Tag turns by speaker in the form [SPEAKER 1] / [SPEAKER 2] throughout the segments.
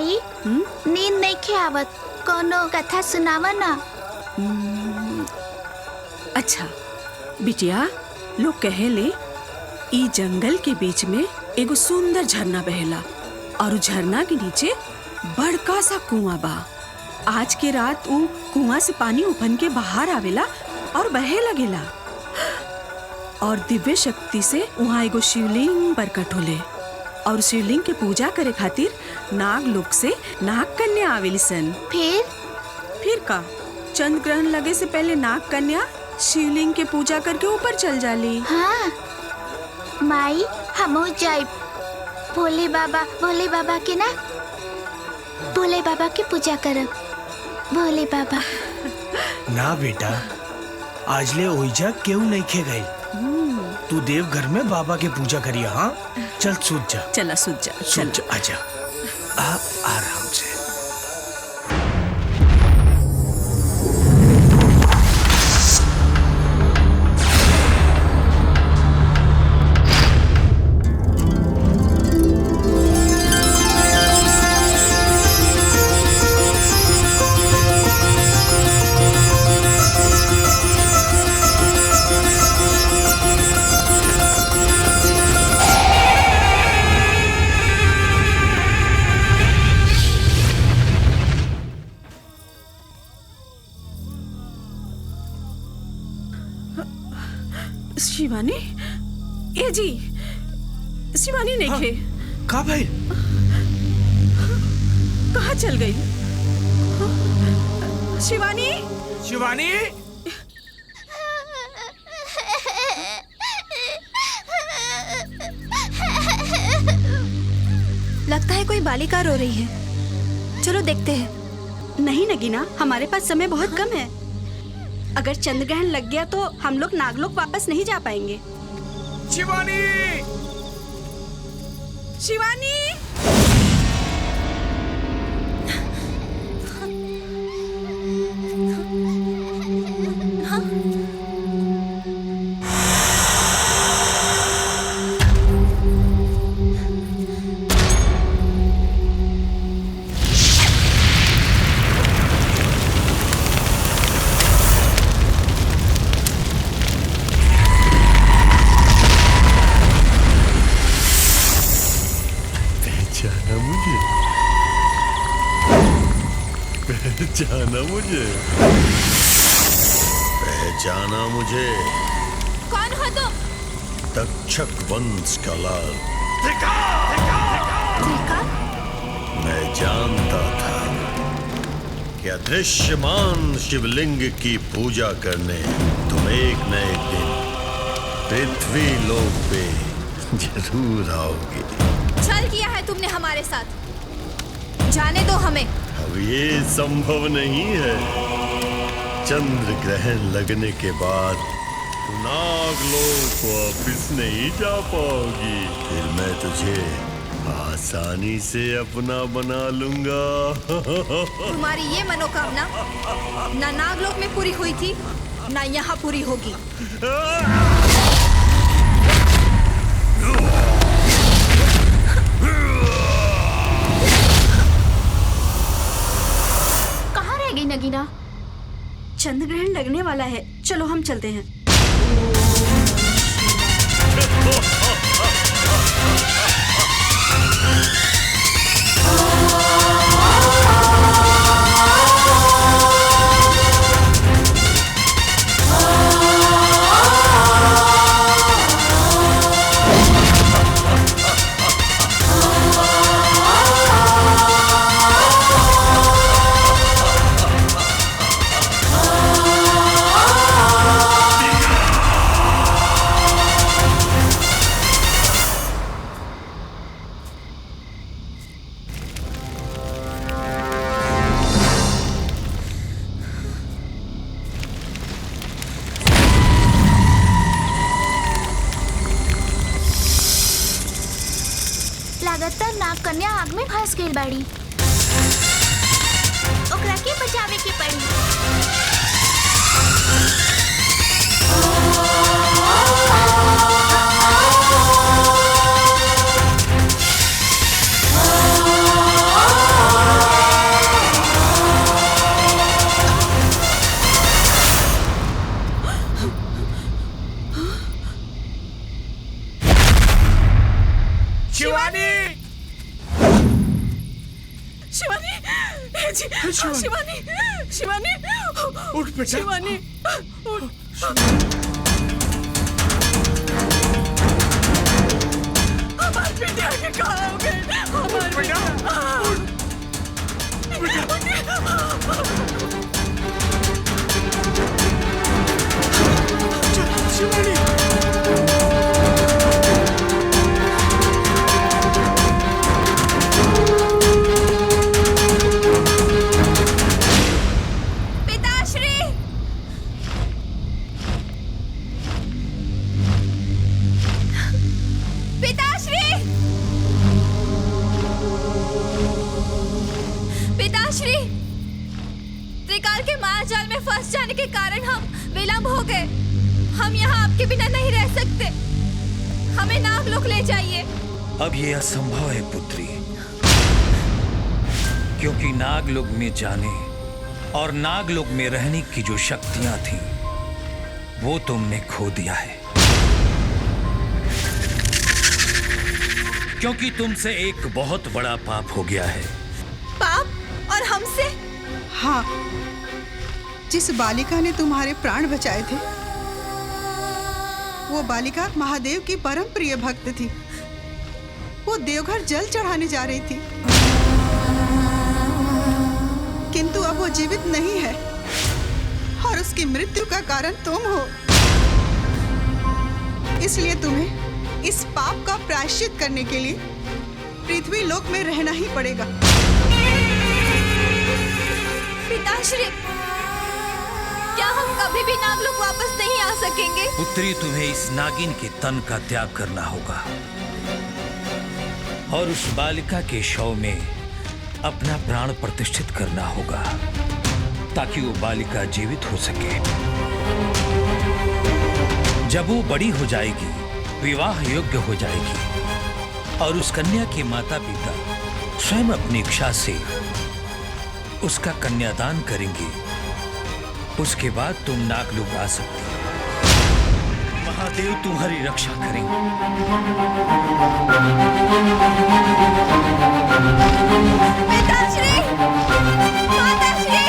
[SPEAKER 1] माई नींद नहीं खे आवत, कोनो कथा सुनावा ना।
[SPEAKER 2] अच्छा बिटिया, लोग कहेले ई जंगल के बीच में एगो सुंदर झरना बहेला और झरना के नीचे बड़का सा कुआं बा। आज के रात उ कुआं से पानी उफन के बाहर आवेला और बहे लगेला और दिव्य शक्ति से वहाँ एगो शिवलिंग प्रकट होले और शिवलिंग के पूजा करे खातिर नाग लोक से नाग कन्या आवेली सन।
[SPEAKER 1] फिर
[SPEAKER 2] का चंद्र ग्रहण लगे से पहले नाग कन्या शिवलिंग के पूजा करके ऊपर चल जाली।
[SPEAKER 1] हाँ माई, हमो जाए भोले बाबा के ना, भोले बाबा की पूजा करब। भोले बाबा
[SPEAKER 3] ना बेटा, आज ले ओइजा केहू नहीं खे गई। तू देव घर में बाबा के पूजा करिया। हाँ चल सूत जा।
[SPEAKER 2] चला सूत जा।
[SPEAKER 3] आजा आराम से।
[SPEAKER 2] शिवानी, ए जी, शिवानी नहीं खे।
[SPEAKER 3] कहाँ भाई?
[SPEAKER 2] कहाँ चल गई? शिवानी,
[SPEAKER 3] शिवानी,
[SPEAKER 4] लगता है कोई बालिका रो रही है। चलो देखते हैं।
[SPEAKER 5] नहीं नगीना, हमारे पास समय बहुत कम है। अगर चंद्र ग्रहण लग गया तो हम लोग नागलोक वापस नहीं जा पाएंगे।
[SPEAKER 3] शिवानी,
[SPEAKER 2] शिवानी,
[SPEAKER 6] पहचाना मुझे?
[SPEAKER 4] कौन हो तुम?
[SPEAKER 6] तक्षक वंश का लाल। मैं जानता था कि अदृश्यमान शिवलिंग की पूजा करने तुम एक न एक दिन पृथ्वी लोक पे जरूर आओगे।
[SPEAKER 4] छल किया है तुमने हमारे साथ, जाने दो हमें।
[SPEAKER 6] अब ये संभव नहीं है। चंद्र ग्रहण लगने के बाद नागलोक वापिस नहीं जा पाओगी। फिर मैं तुझे आसानी से अपना बना लूंगा।
[SPEAKER 4] तुम्हारी ये मनोकामना ना नागलोक में पूरी हुई थी, ना यहाँ पूरी होगी।
[SPEAKER 1] नगीना,
[SPEAKER 5] चंद्र ग्रहण लगने वाला है, चलो हम चलते हैं।
[SPEAKER 1] लगातार नाग कन्या आग में फंस गई बाड़ी। ओकरा के बचावे के पड़ी।
[SPEAKER 3] शिवानी!
[SPEAKER 2] शिवानी, हे जी, शिवानी, शिवानी,
[SPEAKER 3] उठ बेटा।
[SPEAKER 2] शिवानी, उठ। हमारे बेटे आगे कहाँ हो गए? हमारे
[SPEAKER 3] शिवानी!
[SPEAKER 4] पिताश्री! पिताश्री! पिताश्री! त्रिकाल के माया जाल में फंस जाने के कारण हम विलंब हो गए। हम यहाँ आपके बिना नहीं रह सकते। हमें नागलोक ले जाइए।
[SPEAKER 7] अब ये असंभव है पुत्री, क्योंकि नागलोक में जाने और नागलोक में रहने की जो शक्तियां थी वो तुमने खो दिया है, क्योंकि तुमसे एक बहुत बड़ा पाप हो गया है।
[SPEAKER 4] पाप? और हमसे?
[SPEAKER 8] हाँ, जिस बालिका ने तुम्हारे प्राण बचाए थे वो बालिका महादेव की परम प्रिय भक्त थी। वो देवघर जल चढ़ाने जा रही थी, किंतु अब वो जीवित नहीं है और उसकी मृत्यु का कारण तुम हो। इसलिए तुम्हें इस पाप का प्रायश्चित करने के लिए पृथ्वी लोक में रहना ही पड़ेगा।
[SPEAKER 4] पिताश्री, क्या हम कभी भी नागलोक वापस नहीं आ सकेंगे?
[SPEAKER 7] पुत्री, तुम्हें इस नागिन के तन का त्याग करना होगा और उस बालिका के शव में अपना प्राण प्रतिष्ठित करना होगा ताकि वो बालिका जीवित हो सके। जब वो बड़ी हो जाएगी, विवाह योग्य हो जाएगी और उस कन्या के माता पिता स्वयं अपनी इच्छा से उसका कन्यादान करेंगे, उसके बाद तुम नागलोक आ सकती हो। महादेव तुम्हारी रक्षा करेंगे।
[SPEAKER 4] पिताश्री! माताश्री!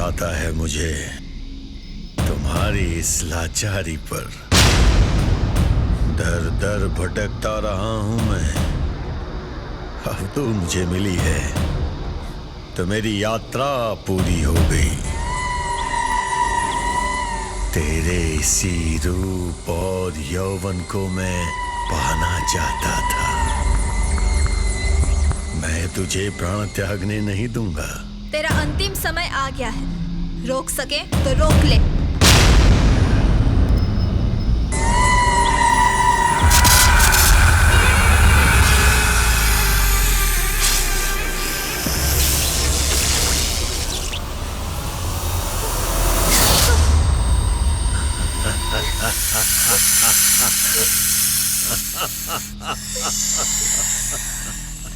[SPEAKER 6] आता है मुझे तुम्हारी इस लाचारी पर। दर दर भटकता रहा हूं मैं, अब तो मुझे मिली है तो मेरी यात्रा पूरी हो गई। तेरे इसी रूप और यौवन को मैं पाना चाहता था। मैं तुझे प्राण त्यागने नहीं दूंगा।
[SPEAKER 4] तेरा अंतिम समय आ गया है, रोक सके तो रोक ले।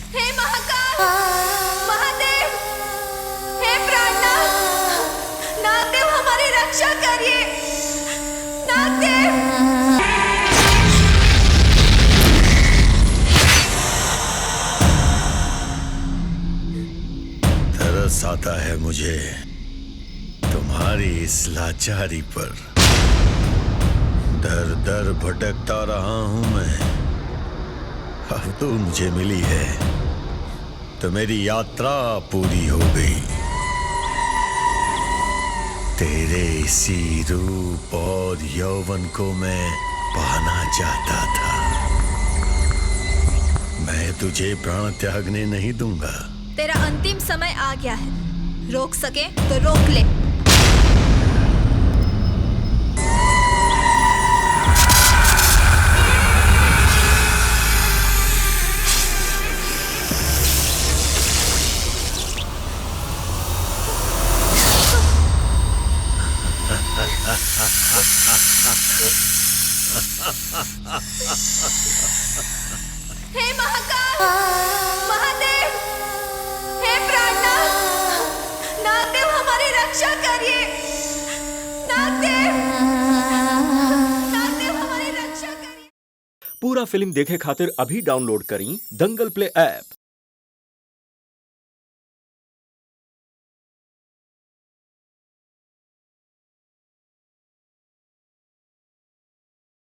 [SPEAKER 4] हे महाकाल, महादेव, हे प्राणनाथ, नागदेव हमारी रक्षा करिए। नागदेव!
[SPEAKER 6] तरस आता है मुझे तुम्हारी इस लाचारी पर। दर दर भटकता रहा हूं मैं, अब तो मुझे मिली है तो मेरी यात्रा पूरी हो गई। तेरे इसी रूप और यौवन को मैं पाना चाहता था। मैं तुझे प्राण त्यागने नहीं दूंगा।
[SPEAKER 4] तेरा अंतिम समय आ गया है, रोक सके तो रोक ले। हे महाकाल, महादेव, हे प्राणनाथ, नागदेव हमारी रक्षा करिए। नागदेव, नागदेव हमारी रक्षा करिए।
[SPEAKER 9] पूरा फिल्म देखे खातिर अभी डाउनलोड करी दंगल प्ले ऐप।